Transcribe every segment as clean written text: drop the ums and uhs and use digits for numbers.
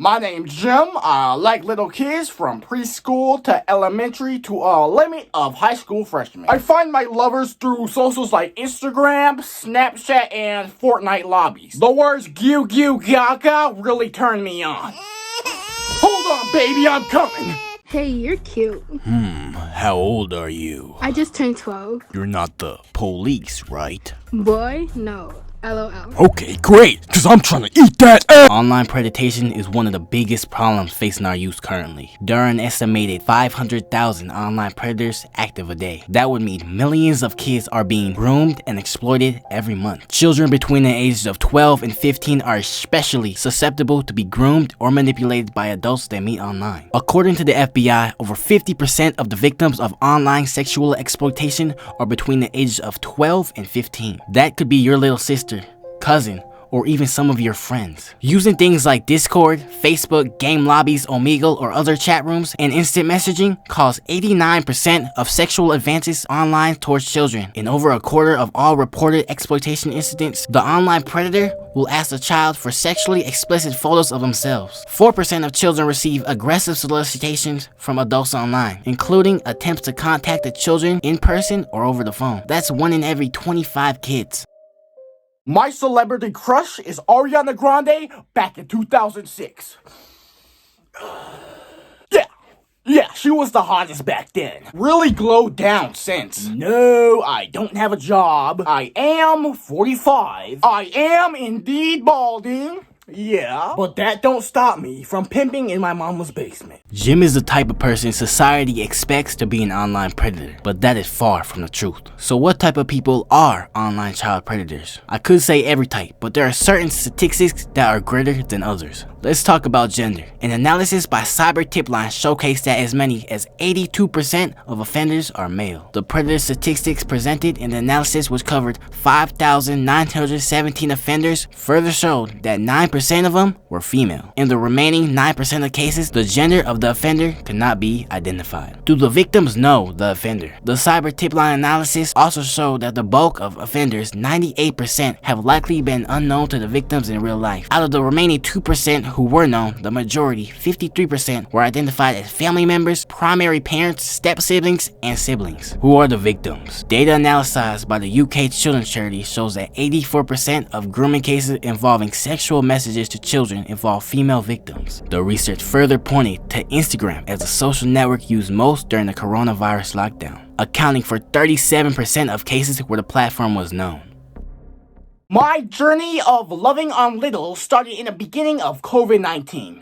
My name's Jim. I like little kids from preschool to elementary to a limit of high school freshmen. I find my lovers through socials like Instagram, Snapchat, and Fortnite lobbies. The words "Gyu Gyu Gaga" really turn me on. Hold on, baby, I'm coming. Hey, you're cute. How old are you? I just turned 12. You're not the police, right? Boy, no. LOL. Okay, great, because I'm trying to eat that ass! Online predation is one of the biggest problems facing our youth currently. There are an estimated 500,000 online predators active a day. That would mean millions of kids are being groomed and exploited every month. Children between the ages of 12 and 15 are especially susceptible to be groomed or manipulated by adults they meet online. According to the FBI, over 50% of the victims of online sexual exploitation are between the ages of 12 and 15. That could be your little sister, cousin, or even some of your friends. Using things like Discord, Facebook, game lobbies, Omegle, or other chat rooms, and instant messaging cause 89% of sexual advances online towards children. In over a quarter of all reported exploitation incidents, the online predator will ask the child for sexually explicit photos of themselves. 4% of children receive aggressive solicitations from adults online, including attempts to contact the children in person or over the phone. That's 1 in every 25 kids. My celebrity crush is Ariana Grande back in 2006. Yeah, she was the hottest back then. Really glowed down since. No, I don't have a job. I am 45. I am indeed balding. Yeah, but that don't stop me from pimping in my mama's basement. Jim is the type of person society expects to be an online predator, but that is far from the truth. So what type of people are online child predators? I could say every type, but there are certain statistics that are greater than others. Let's talk about gender. An analysis by Cyber Tipline showcased that as many as 82% of offenders are male. The predator statistics presented in the analysis, which covered 5,917 offenders, further showed that 9% of them were female. In the remaining 9% of cases, the gender of the offender could not be identified. Do the victims know the offender? The Cyber Tipline analysis also showed that the bulk of offenders, 98%, have likely been unknown to the victims in real life. Out of the remaining 2% who were known, the majority, 53%, were identified as family members, primary parents, step-siblings, and siblings. Who are the victims? Data analyzed by the UK Children's Charity shows that 84% of grooming cases involving sexual messages to children involve female victims. The research further pointed to Instagram as the social network used most during the coronavirus lockdown, accounting for 37% of cases where the platform was known. My journey of loving on little started in the beginning of COVID-19.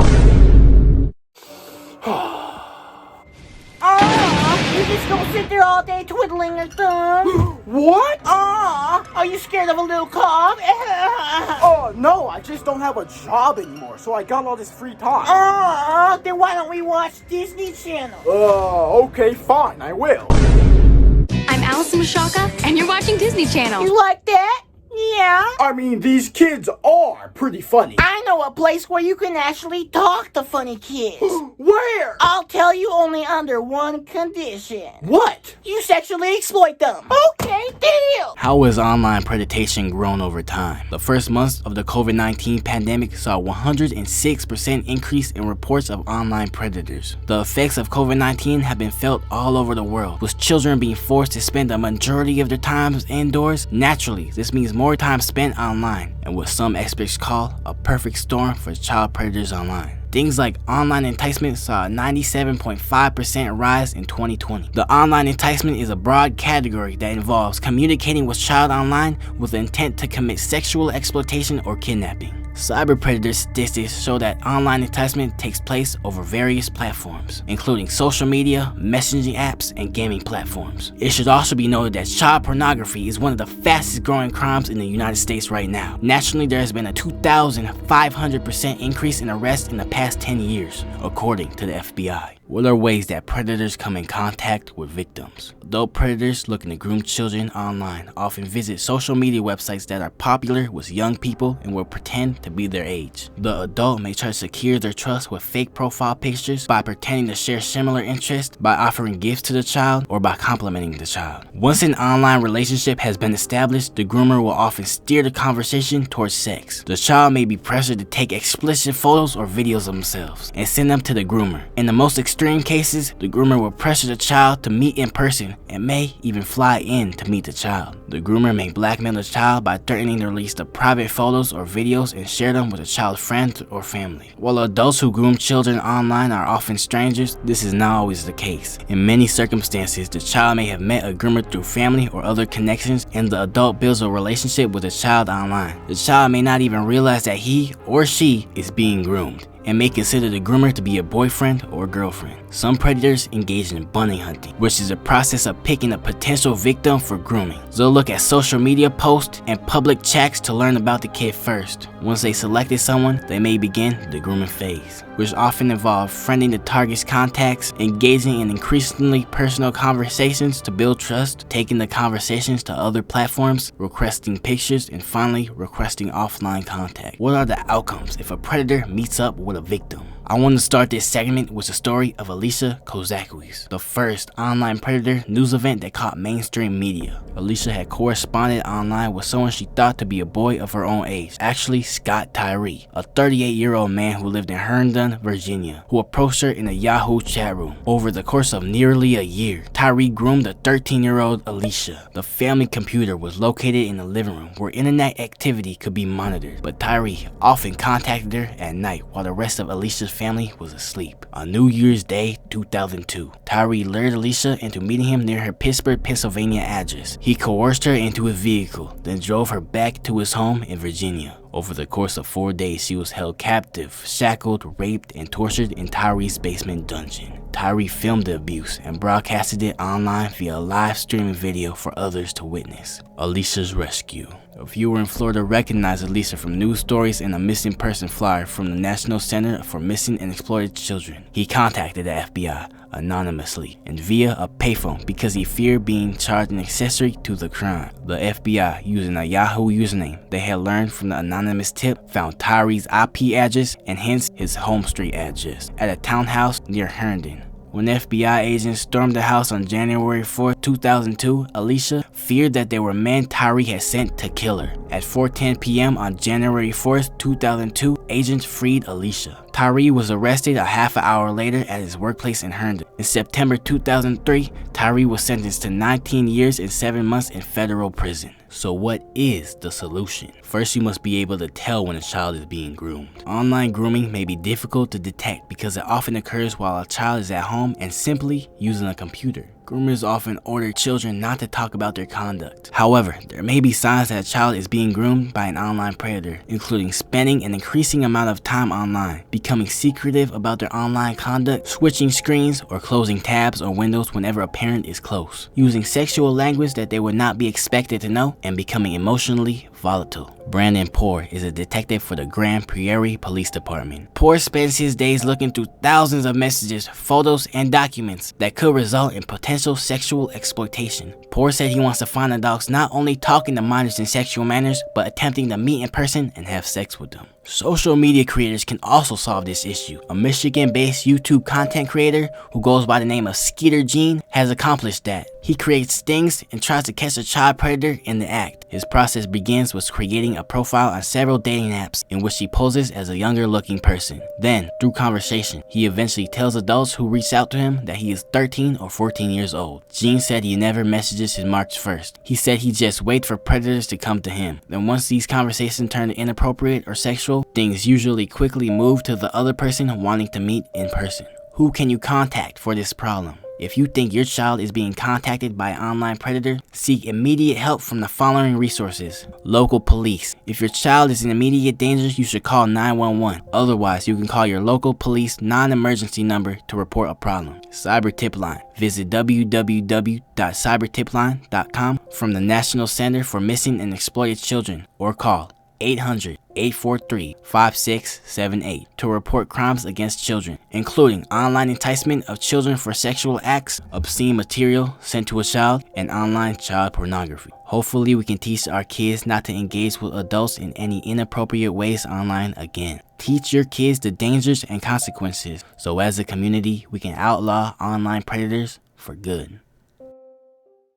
You just gonna sit there all day twiddling your thumb? What? Are you scared of a little cough? Oh, no, I just don't have a job anymore, so I got all this free time. Then why don't we watch Disney Channel? Okay, fine, I will. I'm Allison Mashaka, and you're watching Disney Channel. You like that? Yeah. I mean, these kids are pretty funny. I know a place where you can actually talk to funny kids. Where? I'll tell you only under one condition. What? You sexually exploit them. Okay, deal. How has online predation grown over time? The first months of the COVID-19 pandemic saw a 106% increase in reports of online predators. The effects of COVID-19 have been felt all over the world, with children being forced to spend the majority of their time indoors. Naturally, this means more time spent online, and what some experts call a perfect storm for child predators online. Things like online enticement saw a 97.5% rise in 2020. The online enticement is a broad category that involves communicating with child online with the intent to commit sexual exploitation or kidnapping. Cyber predator statistics show that online enticement takes place over various platforms, including social media, messaging apps, and gaming platforms. It should also be noted that child pornography is one of the fastest growing crimes in the United States right now. Nationally, there has been a 2,500% increase in arrests in the past 10 years, according to the FBI. What are ways that predators come in contact with victims? Adult predators looking to groom children online often visit social media websites that are popular with young people and will pretend to be their age. The adult may try to secure their trust with fake profile pictures by pretending to share similar interests, by offering gifts to the child, or by complimenting the child. Once an online relationship has been established, the groomer will often steer the conversation towards sex. The child may be pressured to take explicit photos or videos of themselves and send them to the groomer. In the most extreme cases, the groomer will pressure the child to meet in person and may even fly in to meet the child. The groomer may blackmail the child by threatening to release the private photos or videos and share them with the child's friends or family. While adults who groom children online are often strangers, this is not always the case. In many circumstances, the child may have met a groomer through family or other connections, and the adult builds a relationship with the child online. The child may not even realize that he or she is being groomed, and may consider the groomer to be a boyfriend or girlfriend. Some predators engage in bunny hunting, which is a process of picking a potential victim for grooming. They'll look at social media posts and public chats to learn about the kid first. Once they selected someone, they may begin the grooming phase, which often involve friending the target's contacts, engaging in increasingly personal conversations to build trust, taking the conversations to other platforms, requesting pictures, and finally requesting offline contact. What are the outcomes if a predator meets up with a victim? I want to start this segment with the story of Alicia Kozakis, the first online predator news event that caught mainstream media. Alicia had corresponded online with someone she thought to be a boy of her own age, actually Scott Tyree, a 38-year-old man who lived in Herndon, Virginia, who approached her in a Yahoo chat room. Over the course of nearly a year, Tyree groomed the 13-year-old Alicia. The family computer was located in the living room where internet activity could be monitored, but Tyree often contacted her at night while the rest of Alicia's family was asleep. On New Year's Day 2002, Tyree lured Alicia into meeting him near her Pittsburgh, Pennsylvania address. He coerced her into his vehicle, then drove her back to his home in Virginia. Over the course of 4 days, she was held captive, shackled, raped, and tortured in Tyree's basement dungeon. Tyree filmed the abuse and broadcasted it online via a live streaming video for others to witness. Alicia's rescue. A viewer in Florida recognized Alicia from news stories and a missing person flyer from the National Center for Missing and Exploited Children. He contacted the FBI anonymously and via a payphone because he feared being charged an accessory to the crime. The FBI, using a Yahoo username they had learned from the anonymous tip, found Tyree's IP address and hence his home street address at a townhouse near Herndon. When FBI agents stormed the house on January 4, 2002, Alicia feared that there were men Tyree had sent to kill her. At 4:10 p.m. on January 4, 2002, agents freed Alicia. Tyree was arrested a half an hour later at his workplace in Herndon. In September 2003, Tyree was sentenced to 19 years and 7 months in federal prison. So what is the solution? First, you must be able to tell when a child is being groomed. Online grooming may be difficult to detect because it often occurs while a child is at home and simply using a computer. Groomers often order children not to talk about their conduct. However, there may be signs that a child is being groomed by an online predator, including spending an increasing amount of time online, becoming secretive about their online conduct, switching screens or closing tabs or windows whenever a parent is close, using sexual language that they would not be expected to know, and becoming emotionally volatile. Brandon Poor is a detective for the Grand Prairie Police Department. Poor spends his days looking through thousands of messages, photos, and documents that could result in potential sexual exploitation. Poor said he wants to find adults not only talking to minors in sexual manners, but attempting to meet in person and have sex with them. Social media creators can also solve this issue. A Michigan-based YouTube content creator who goes by the name of Skeeter Gene has accomplished that. He creates stings and tries to catch a child predator in the act. His process begins with creating a profile on several dating apps in which he poses as a younger looking person. Then, through conversation, he eventually tells adults who reach out to him that he is 13 or 14 years old. Gene said he never messages his March 1st. He said he just waits for predators to come to him. Then once these conversations turn inappropriate or sexual, things usually quickly move to the other person wanting to meet in person. Who can you contact for this problem? If you think your child is being contacted by an online predator, seek immediate help from the following resources. Local police. If your child is in immediate danger, you should call 911. Otherwise, you can call your local police non-emergency number to report a problem. Cyber Tip Line. Visit www.cybertipline.com from the National Center for Missing and Exploited Children or call 800-843-5678 to report crimes against children, including online enticement of children for sexual acts, obscene material sent to a child, and online child pornography. Hopefully we can teach our kids not to engage with adults in any inappropriate ways online again. Teach your kids the dangers and consequences so as a community we can outlaw online predators for good.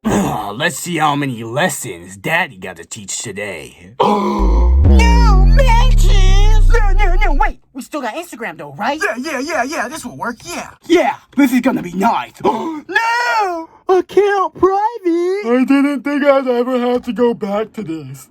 Let's see how many lessons Daddy got to teach today. No matches! No, wait. We still got Instagram though, right? Yeah, this will work, yeah. Yeah, this is gonna be nice. No! Account private! I didn't think I'd ever have to go back to this.